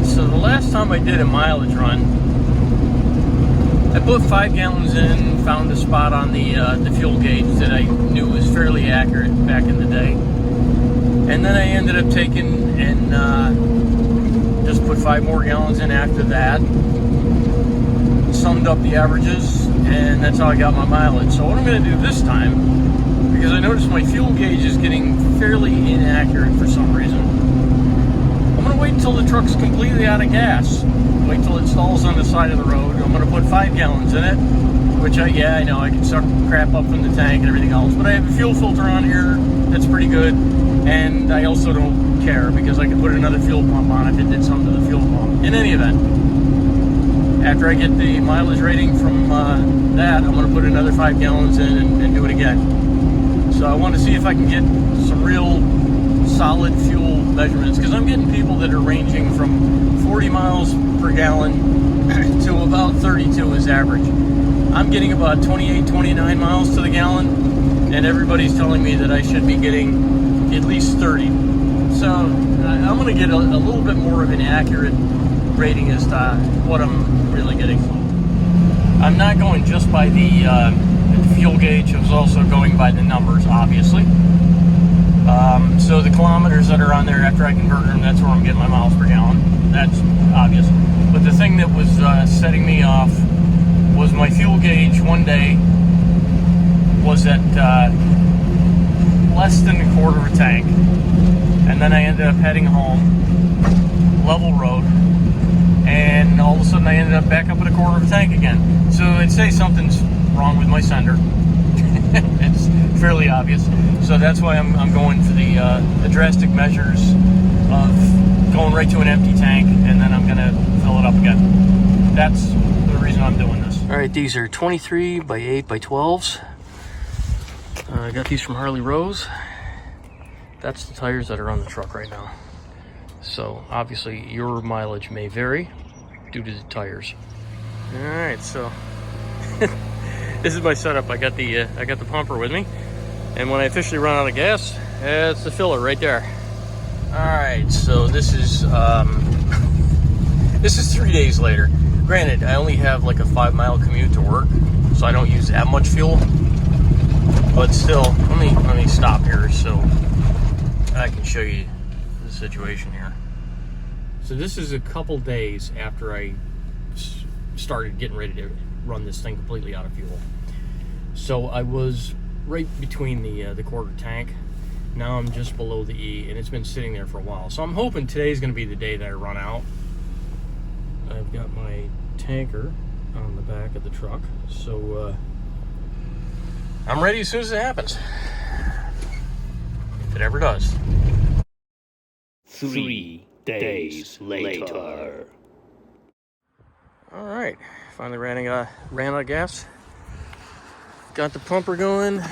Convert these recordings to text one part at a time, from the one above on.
So the last time I did a mileage run, I put 5 gallons in, found a spot on the fuel gauge that I knew was fairly accurate back in the day. And then I ended up taking and just put 5 more gallons in after that. Summed up the averages, and that's how I got my mileage. So what I'm going to do this time, because I noticed my fuel gauge is getting fairly inaccurate for some reason, I'm going to wait until the truck's completely out of gas. Wait till it stalls on the side of the road. I'm going to put 5 gallons in it, which I know I can suck crap up from the tank and everything else, but I have a fuel filter on here that's pretty good, and I also don't care because I can put another fuel pump on if it did something to the fuel pump. In any event, after I get the mileage rating from that, I'm going to put another 5 gallons in and do it again. So I want to see if I can get some real solid fuel measurements, because I'm getting people that are ranging from 40 miles per gallon to about 32 is average. I'm getting about 28, 29 miles to the gallon, and everybody's telling me that I should be getting at least 30. So I'm going to get a little bit more of an accurate rating as to what I'm really getting. I'm not going just by the fuel gauge. I was also going by the numbers, obviously. So the kilometers that are on there, after I convert them, that's where I'm getting my miles per gallon. That's obvious. But the thing that was setting me off was my fuel gauge one day was at less than a quarter of a tank. And then I ended up heading home, level road, and all of a sudden I ended up back up at a quarter of a tank again. So I'd say something's wrong with my sender. It's fairly obvious. So that's why I'm going for the drastic measures of going right to an empty tank, and then I'm gonna fill it up again. That's the reason I'm doing this. All right, these are 23 by 8 by 12s. I got these from Harley Rose. That's the tires that are on the truck right now. So obviously your mileage may vary due to the tires. All right, so this is my setup. I got the pumper with me, and when I officially run out of gas, it's the filler right there. All right, so this is this is 3 days later. Granted, I only have like a 5-mile commute to work, so I don't use that much fuel. But still, let me stop here so I can show you the situation here. So this is a couple days after I started getting ready to run this thing completely out of fuel. So I was right between the quarter tank. Now I'm just below the E, and it's been sitting there for a while. So I'm hoping today's going to be the day that I run out. I've got my tanker on the back of the truck, so I'm ready as soon as it happens. If it ever does. 3 days later. All right, finally ran out of gas. Got the pumper going.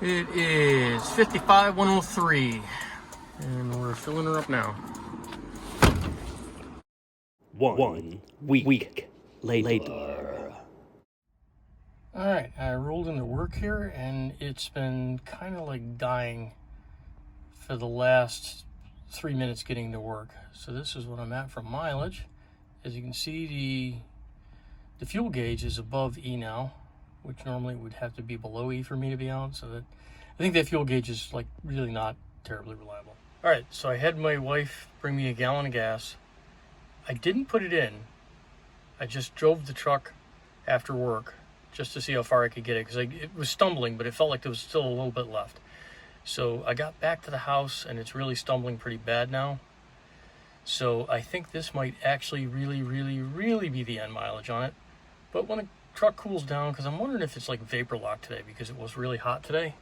It is 55,103, and we're filling her up now. 1 week later. All right, I rolled into work here, and it's been kind of like dying for the last 3 minutes getting to work. So this is what I'm at for mileage. As you can see, the fuel gauge is above E now, which normally would have to be below E for me to be on. So that I think that fuel gauge is like really not terribly reliable. All right, so I had my wife bring me a gallon of gas. I didn't put it in. I just drove the truck after work just to see how far I could get it, because it was stumbling, but it felt like there was still a little bit left. So I got back to the house, and it's really stumbling pretty bad now. So I think this might actually really be the end mileage on it. But when a truck cools down, because I'm wondering if it's like vapor lock today, because it was really hot today.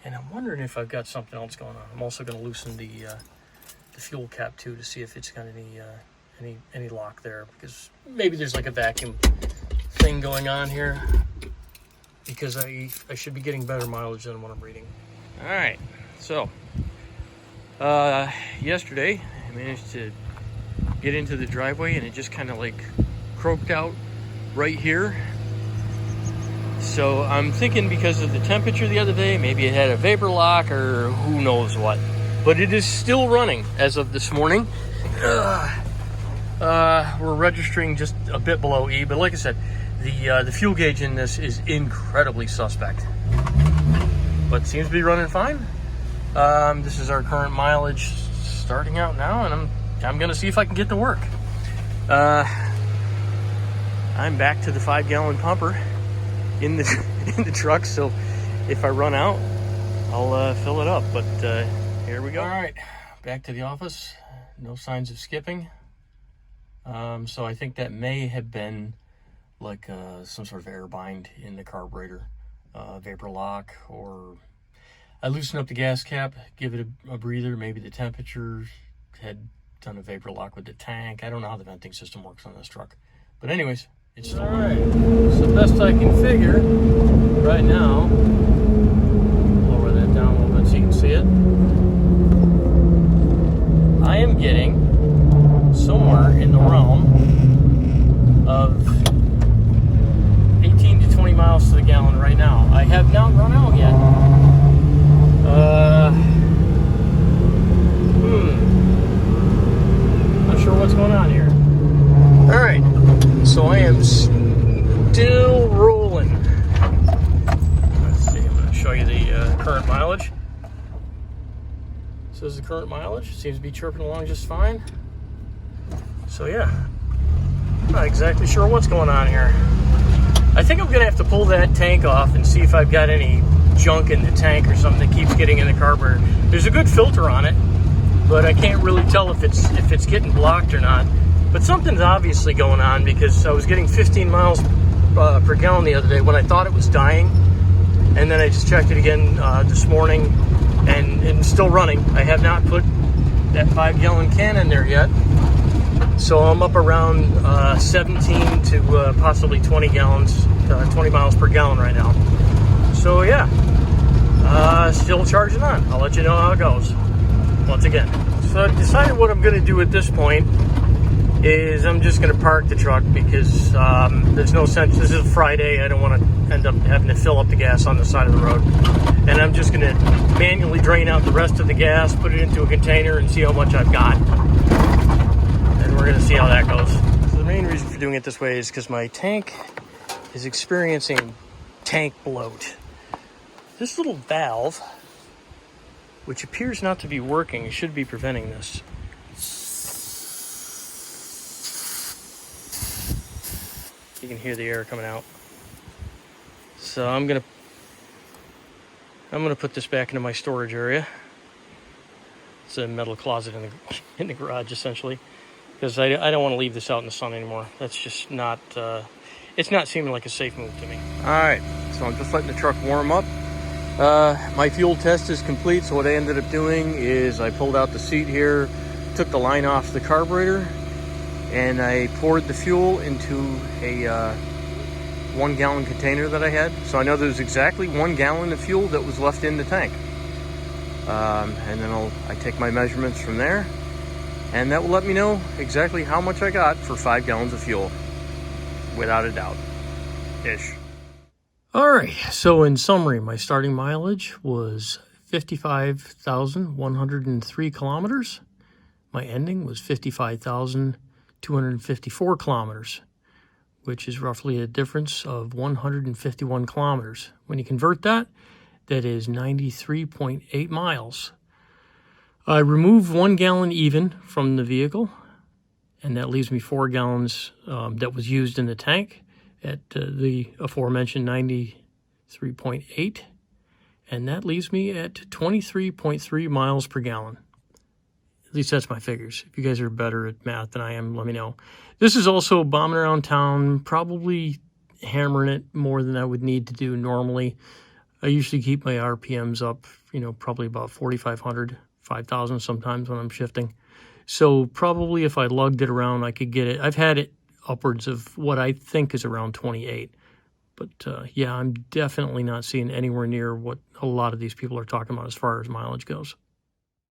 And I'm wondering if I've got something else going on. I'm also going to loosen the fuel cap too, to see if it's got any lock there, because maybe there's like a vacuum thing going on here, because I should be getting better mileage than what I'm reading. All right, so yesterday I managed to get into the driveway, and it just kind of like croaked out right here. So I'm thinking because of the temperature the other day, maybe it had a vapor lock or who knows what. but it is still running as of this morning. We're registering just a bit below E, but like I said, the fuel gauge in this is incredibly suspect, but seems to be running fine. This is our current mileage starting out now, and I'm gonna see if I can get to work. I'm back to the 5-gallon pumper in the truck, so if I run out, I'll fill it up. But here we go. All right, back to the office. No signs of skipping. So I think that may have been like some sort of air bind in the carburetor, vapor lock, or I loosened up the gas cap, give it a breather. Maybe the temperature had done a vapor lock with the tank. I don't know how the venting system works on this truck. But anyways, it's still all right. So the best I can figure right now, lower that down a little bit so you can see it. I am getting somewhere in the realm of 18 to 20 miles to the gallon right now. I have not run out yet. Not sure what's going on here. All right, so I am still rolling. Let's see, I'm going to show you the current mileage. This is the current mileage. Seems to be chirping along just fine. So yeah, not exactly sure what's going on here. I think I'm going to have to pull that tank off and see if I've got any junk in the tank or something that keeps getting in the carburetor. There's a good filter on it, but I can't really tell if it's getting blocked or not. But something's obviously going on, because I was getting 15 miles per gallon the other day when I thought it was dying, and then I just checked it again this morning, and it's still running. I have not put that 5-gallon can in there yet, so I'm up around 17 to possibly 20 gallons, 20 miles per gallon right now. So yeah, still charging on. I'll let you know how it goes once again. So I've decided what I'm going to do at this point is I'm just going to park the truck, because there's no sense. This is a Friday. I don't want to end up having to fill up the gas on the side of the road. And I'm just going to manually drain out the rest of the gas, put it into a container, and see how much I've got. And we're going to see how that goes. So the main reason for doing it this way is because my tank is experiencing tank bloat. This little valve, which appears not to be working, should be preventing this. You can hear the air coming out. So I'm gonna put this back into my storage area. It's a metal closet in the garage, essentially, because I don't want to leave this out in the sun anymore. That's just not. It's not seeming like a safe move to me. All right, so I'm just letting the truck warm up. My fuel test is complete. So what I ended up doing is I pulled out the seat here, took the line off the carburetor, and I poured the fuel into a 1-gallon container that I had. So I know there's exactly 1 gallon of fuel that was left in the tank. And then I take my measurements from there, and that will let me know exactly how much I got for 5 gallons of fuel, without a doubt, ish. All right, so in summary, my starting mileage was 55,103 kilometers. My ending was 55,254 kilometers, which is roughly a difference of 151 kilometers. When you convert that, that is 93.8 miles. I removed 1 gallon even from the vehicle, and that leaves me 4 gallons that was used in the tank at the aforementioned 93.8, and that leaves me at 23.3 miles per gallon. At least that's my figures. If you guys are better at math than I am, let me know. This is also bombing around town, probably hammering it more than I would need to do normally. I usually keep my RPMs up, probably about 4,500, 5,000 sometimes when I'm shifting. So probably if I lugged it around, I could get it. I've had it upwards of what I think is around 28. But yeah, I'm definitely not seeing anywhere near what a lot of these people are talking about as far as mileage goes.